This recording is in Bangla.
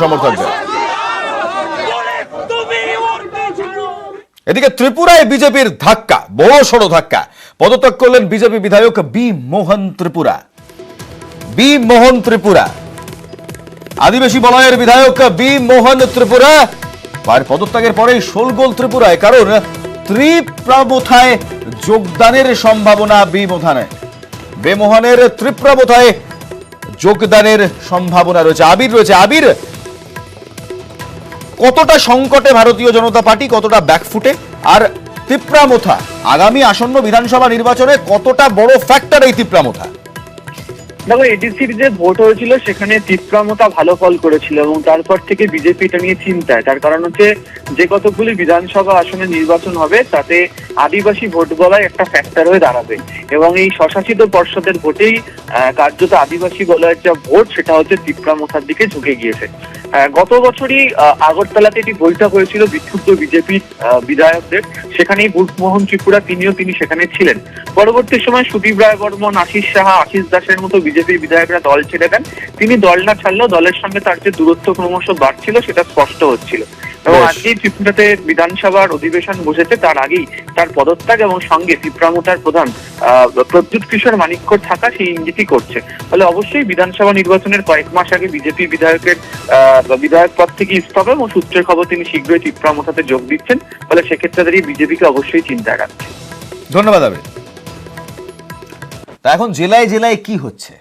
সমর্থকদের। এদিকে ত্রিপুরায় বিজেপির ধাক্কা, বড় সড় ধাক্কা। পদত্যাগ করলেন বিজেপি বিধায়ক বি মোহন ত্রিপুরা। আদিবাসী বলয়ের বিধায়ক বি মোহন ত্রিপুরা পদত্যাগের পরেই শোলগোল ত্রিপুরায়, কারণ ত্রিপ্রাবোথায় যোগদানের সম্ভাবনা মোহনের ত্রিপ্রাবোথায় যোগদানের সম্ভাবনা রয়েছে। আবির, কতটা সংকটে ভারতীয় জনতা পার্টি, কতটা ব্যাকফুটে, আর তিপ্রামোথা আগামী আসন্ন বিধানসভা নির্বাচনে কতটা বড় ফ্যাক্টর এই তিপ্রামোথা? দেখো, এডিসির যে ভোট হয়েছিল সেখানে তিপ্রামোথা ভালো ফল করেছিল এবং তারপর থেকে বিজেপি এটা নিয়ে চিন্তায়। তার কারণ হচ্ছে যে কতগুলি বিধানসভা আসনে নির্বাচন হবে তাতে আদিবাসী ভোট বলয় একটা ফ্যাক্টর হয়ে দাঁড়াবে এবং এই স্বশাসিত পর্ষদের ভোটেই কার্যত আদিবাসী বলয়ের যা ভোট সেটা হচ্ছে তিপ্রামোথার দিকে ঝুঁকে গিয়েছে। গত বছরই আগরতলাতে একটি বৈঠক হয়েছিল বিক্ষুব্ধ বিজেপি বিধায়কদের, সেখানেই মোহন ত্রিপুরা তিনি সেখানে ছিলেন। পরবর্তী সময় সুদীপ রায় বর্মন, আশিস সাহা, আশিস দাসের মতো বিজেপির বিধায়করা দল ছেড়ে দেন। তিনি দল না ছাড়লেও দলের সঙ্গে তার যে দূরত্ব ক্রমশ বাড়ছিল সেটা স্পষ্ট হচ্ছিল এবং আজকেই ত্রিপুরাতে বিধানসভার অধিবেশন বসেছে, তার আগেই তার পদত্যাগ এবং সঙ্গে তিপ্রামোথার প্রধান প্রদ্যুৎ কিশোর মানিক্যর থাকা সেই ইঙ্গিতই করছে। ফলে অবশ্যই বিধানসভা নির্বাচনের কয়েক মাস আগে বিজেপি বিধায়কের বিধায়ক পদ থেকে ইস্তফা এবং সূত্রের খবর তিনি শীঘ্রই তিপ্রামোথাতে যোগ দিচ্ছেন। ফলে সেক্ষেত্রে দাঁড়িয়ে বিজেপিকে অবশ্যই চিন্তায় রাখছে। ধন্যবাদ। তা এখন জেলায় জেলায় কি হচ্ছে?